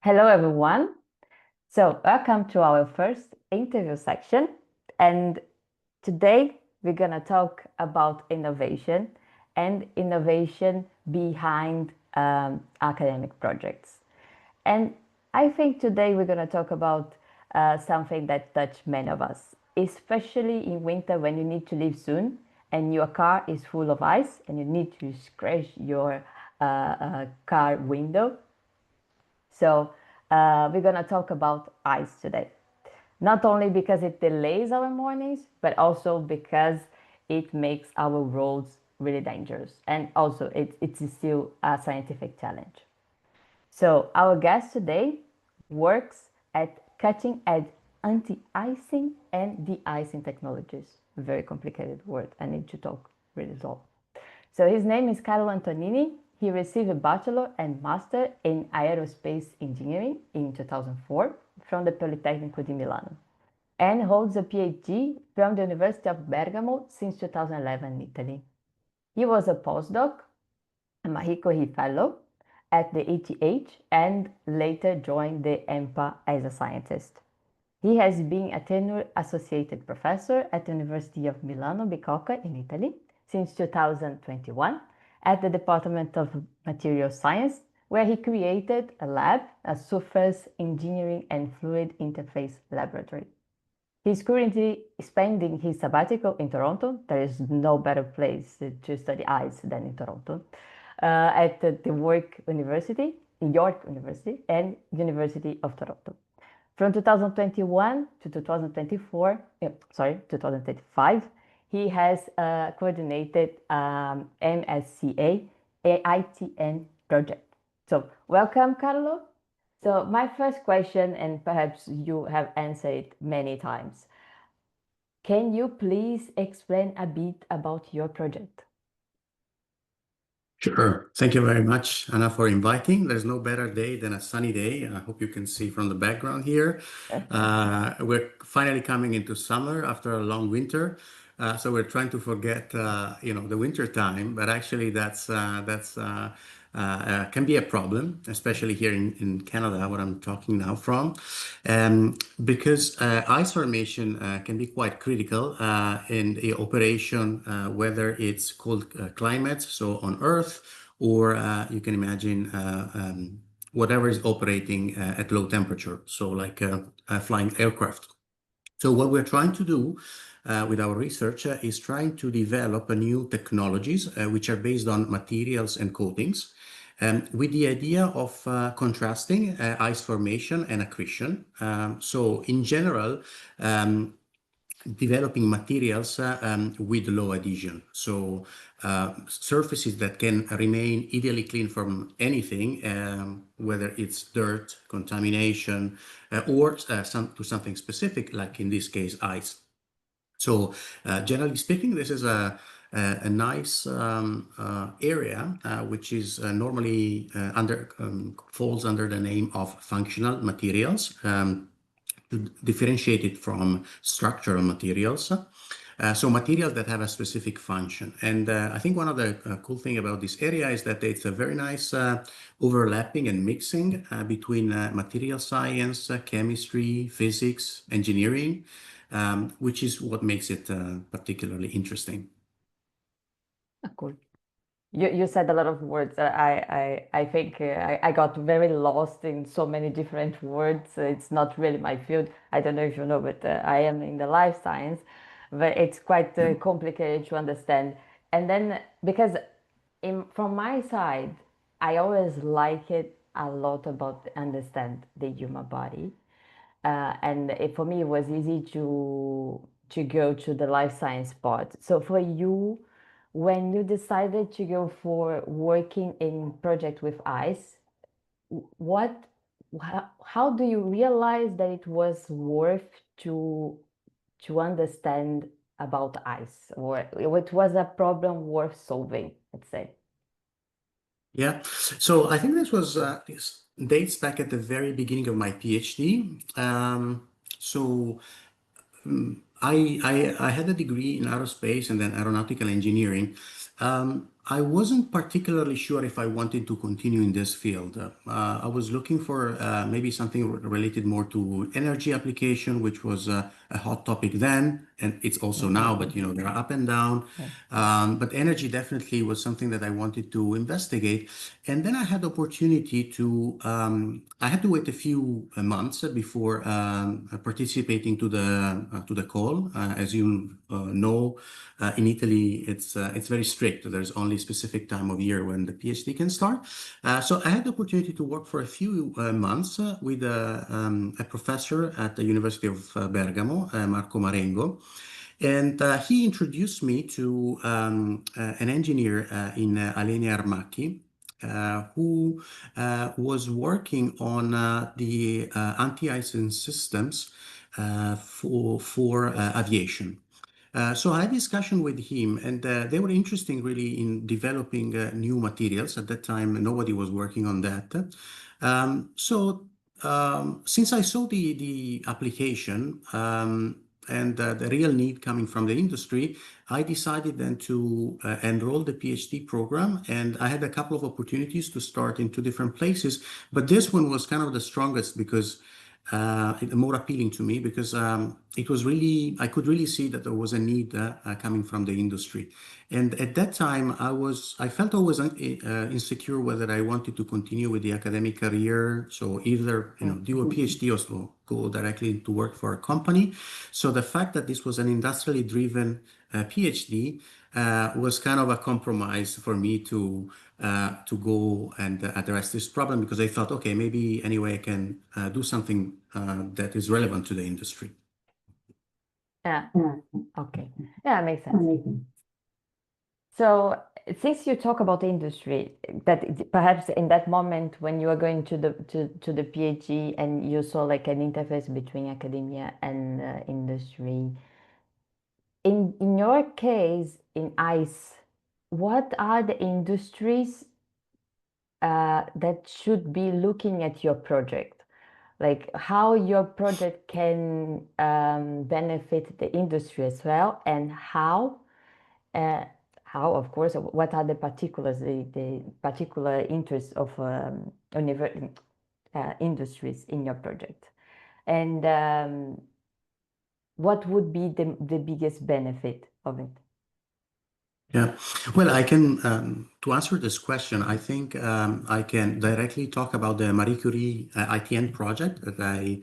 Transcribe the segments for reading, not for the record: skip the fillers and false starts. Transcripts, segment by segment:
Hello, everyone. So, welcome to our first interview section. And today we're going to talk about innovation and innovation behind academic projects. And I think today we're going to talk about something that touches many of us, especially in winter when you need to leave soon and your car is full of ice and you need to scratch your car window. So we're going to talk about ice today. Not only because it delays our mornings, but also because it makes our roads really dangerous. And also it's still a scientific challenge. So our guest today works at cutting edge anti-icing and de-icing technologies. Very complicated word. I need to talk really slow. So his name is Carlo Antonini. He received a bachelor and master in aerospace engineering in 2004 from the Politecnico di Milano and holds a PhD from the University of Bergamo since 2011 in Italy. He was a postdoc, a Marie Curie Fellow at the ETH and later joined the EMPA as a scientist. He has been a tenured associated professor at the University of Milano Bicocca in Italy since 2021 at the Department of Material Science, where he created a lab, a surface engineering and fluid interface laboratory. He's currently spending his sabbatical in Toronto. There is no better place to study ice than in Toronto, at the York University, and University of Toronto. From 2021 to 2025, he has coordinated MSCA AITN project. So welcome, Carlo. So my first question, and perhaps you have answered many times, can you please explain a bit about your project? Sure. Thank you very much, Anna, for inviting. There's no better day than a sunny day. I hope you can see from the background here. We're finally coming into summer after a long winter. So we're trying to forget, the winter time, but actually that's can be a problem, especially here in Canada, where I'm talking now from, because ice formation can be quite critical in the operation, whether it's cold climates, so on Earth, or you can imagine whatever is operating at low temperature, so like flying aircraft. So what we're trying to do with our research is trying to develop new technologies which are based on materials and coatings, with the idea of contrasting ice formation and accretion. So in general, developing materials with low adhesion. So surfaces that can remain ideally clean from anything, whether it's dirt, contamination, or to something specific, like in this case, ice. So generally speaking, this is a nice area which is normally falls under the name of functional materials, to differentiate it from structural materials. So materials that have a specific function. And I think one of the cool thing about this area is that it's a very nice overlapping and mixing between material science, chemistry, physics, engineering, which is what makes it particularly interesting. Cool. You said a lot of words. I think I got very lost in so many different words. It's not really my field. I don't know if you know, but I am in the life science, but it's quite complicated to understand. And then because from my side, I always like it a lot about understand the human body. And for me, it was easy to go to the life science part. So for you, when you decided to go for working in project with ice, what, how do you realize that it was worth to understand about ice, or it was a problem worth solving, let's say? Yeah, so I think this dates back at the very beginning of my PhD. So I had a degree in aerospace and then aeronautical engineering. I wasn't particularly sure if I wanted to continue in this field. I was looking for maybe something related more to energy application, which was a hot topic then, and it's also now, but they're up and down. Yeah. But energy definitely was something that I wanted to investigate. And then I had the opportunity to, I had to wait a few months before participating to the call. As you know, in Italy, it's very strict. There's only a specific time of year when the PhD can start. So I had the opportunity to work for a few months with a professor at the University of Bergamo, Marco Marengo. And he introduced me to an engineer in Alenia Armacchi, who was working on the anti-icing systems for aviation. So I had discussion with him, and they were interesting really in developing new materials. At that time, nobody was working on that. Since I saw the application and the real need coming from the industry, I decided then to enroll the PhD program, and I had a couple of opportunities to start in two different places. But this one was kind of the strongest because more appealing to me because it was really I could really see that there was a need coming from the industry, and at that time I felt always insecure whether I wanted to continue with the academic career, so either do a PhD or so go directly to work for a company. So the fact that this was an industrially driven PhD was kind of a compromise for me to go and address this problem because I thought, okay, maybe anyway I can do something that is relevant to the industry. Yeah. Okay. Yeah, makes sense. So since you talk about the industry, perhaps in that moment when you are going to the PhD and you saw like an interface between academia and industry, in your case in ICE, what are the industries that should be looking at your project? Like how your project can benefit the industry as well, and uh, of course, what are the particulars, the particular interests of industries in your project, and what would be the biggest benefit of it? Yeah, well, I can, to answer this question, I think I can directly talk about the Marie Curie ITN project that I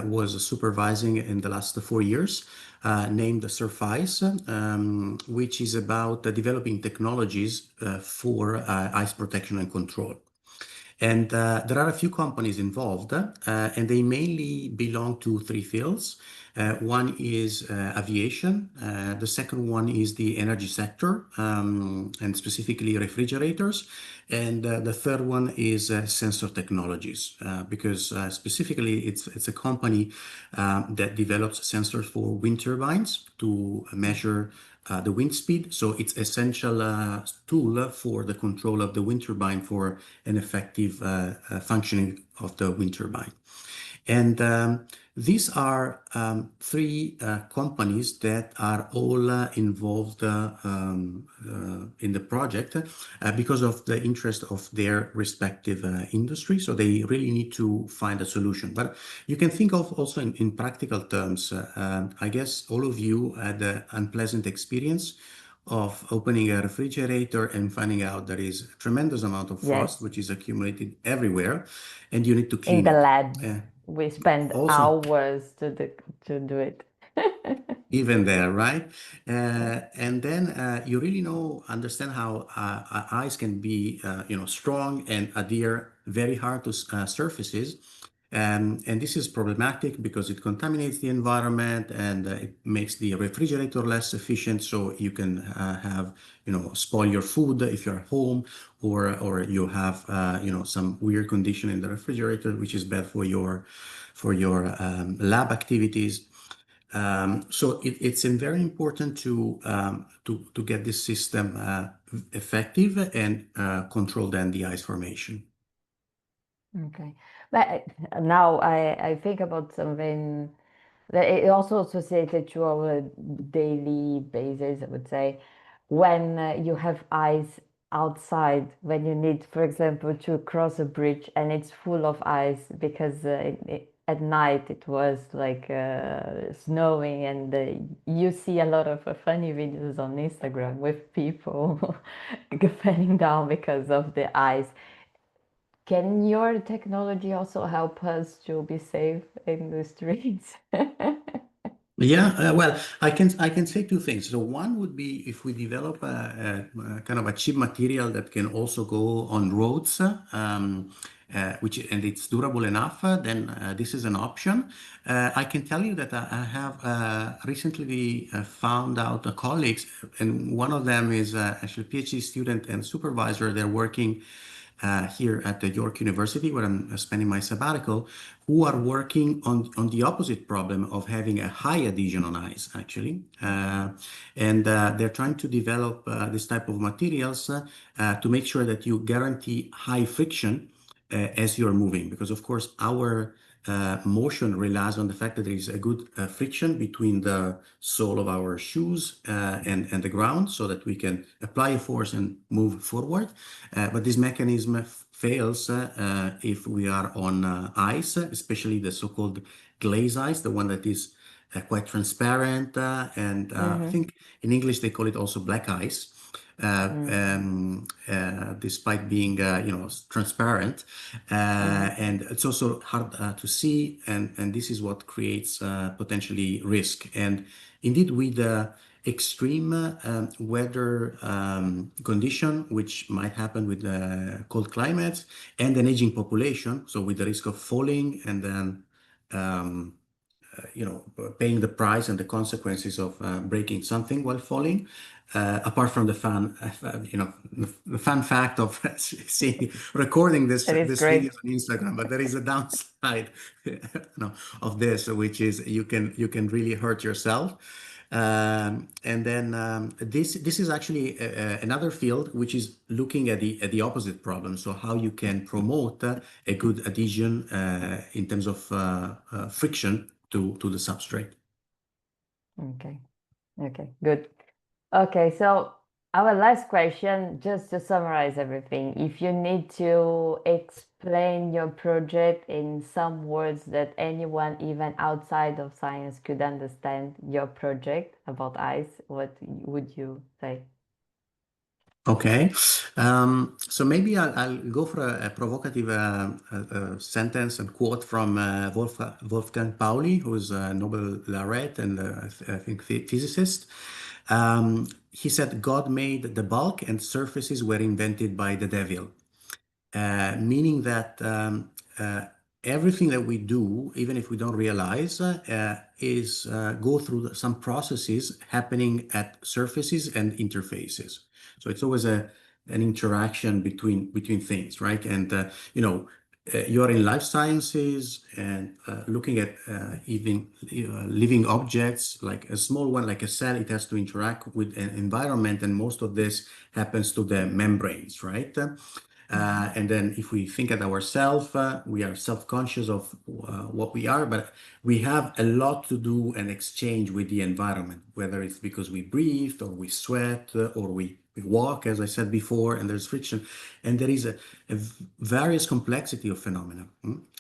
was supervising in the last 4 years, named the Surface, which is about developing technologies for ice protection and control. And there are a few companies involved, and they mainly belong to three fields. One is aviation. The second one is the energy sector, and specifically refrigerators. And the third one is sensor technologies, because specifically it's a company that develops sensors for wind turbines to measure the wind speed. So it's essential tool for the control of the wind turbine for an effective functioning of the wind turbine. And these are three companies that are all involved in the project because of the interest of their respective industry. So they really need to find a solution. But you can think of also in practical terms. I guess all of you had an unpleasant experience of opening a refrigerator and finding out there is a tremendous amount of frost, Yes, which is accumulated everywhere, and you need to in clean the it. lab Uh, we spend Also, hours to do it. even there, right? And then you really understand how ice can be, strong and adhere very hard to surfaces. And this is problematic because it contaminates the environment and it makes the refrigerator less efficient. So you can have, spoil your food if you're home, or you have, some weird condition in the refrigerator, which is bad for your lab activities. So it's very important to get this system effective and control then the ice formation. Okay. But now I think about something that it also associated to our daily basis, I would say. When you have ice, outside when you need, for example, to cross a bridge and it's full of ice because at night it was like snowing, and you see a lot of funny videos on Instagram with people falling down because of the ice. Can your technology also help us to be safe in the streets? Yeah, well, I can say two things. So one would be if we develop a kind of a cheap material that can also go on roads, which and it's durable enough, then this is an option. I can tell you that I have recently found out colleagues, and one of them is actually a PhD student and supervisor. They're working here at the York University, where I'm spending my sabbatical, who are working on the opposite problem of having a high adhesion on ice, actually. And they're trying to develop this type of materials to make sure that you guarantee high friction as you're moving. Because, of course, our motion relies on the fact that there is a good friction between the sole of our shoes and the ground so that we can apply a force and move forward. But this mechanism fails if we are on ice, especially the so-called glaze ice, the one that is quite transparent. And I Mm-hmm. think in English they call it also black ice. Despite being transparent, Mm-hmm. and it's also hard to see, and this is what creates potentially risk. And indeed, with the extreme weather condition, which might happen with cold climates and an aging population, so with the risk of falling and then um, paying the price and the consequences of breaking something while falling. Apart from the the fun fact of seeing, recording That is this great. videos on Instagram, but there is a downside, of this, which is you can really hurt yourself. And then this is actually another field which is looking at the opposite problem. So how you can promote a good adhesion in terms of friction to the substrate. Okay. Okay, good. Okay, so our last question, just to summarize everything, if you need to explain your project in some words that anyone, even outside of science, could understand your project about ice, what would you say? Okay, so maybe I'll go for a provocative sentence and quote from Wolfgang Pauli, who is a Nobel laureate and I think physicist. He said, "God made the bulk, and surfaces were invented by the devil." Meaning that everything that we do, even if we don't realize, is go through some processes happening at surfaces and interfaces. So it's always an interaction between things, right? And you're in life sciences and looking at even living objects, like a small one, like a cell. It has to interact with an environment, and most of this happens to the membranes, right? Mhm. And then if we think at ourselves, we are self-conscious of what we are, but we have a lot to do and exchange with the environment, whether it's because we breathe or we sweat or we walk, as I said before, and there's friction. And there is a various complexity of phenomena.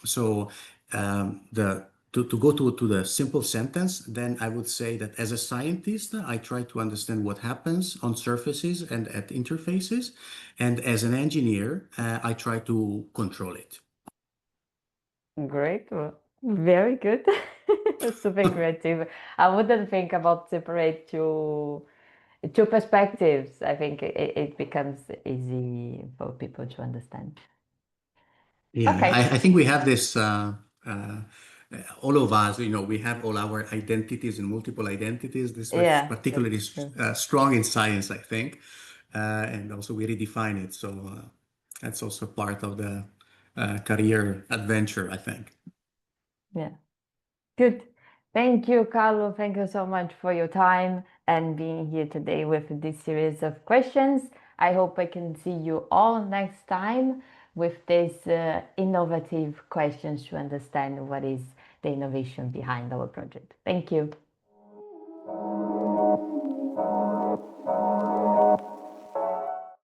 So to go to the simple sentence, then I would say that as a scientist, I try to understand what happens on surfaces and at interfaces. And as an engineer, I try to control it. Great, well, very good. Super creative. I wouldn't think about separate two perspectives. I think it becomes easy for people to understand. Yeah, Okay. I think we have this, uh, all of us, we have all our identities and multiple identities. This was Yeah, that's particularly true. strong in science, I think. And also we redefine it. So that's also part of the career adventure, I think. Yeah. Good. Thank you, Carlo. Thank you so much for your time and being here today with this series of questions. I hope I can see you all next time with these innovative questions to understand what is the innovation behind our project. Thank you.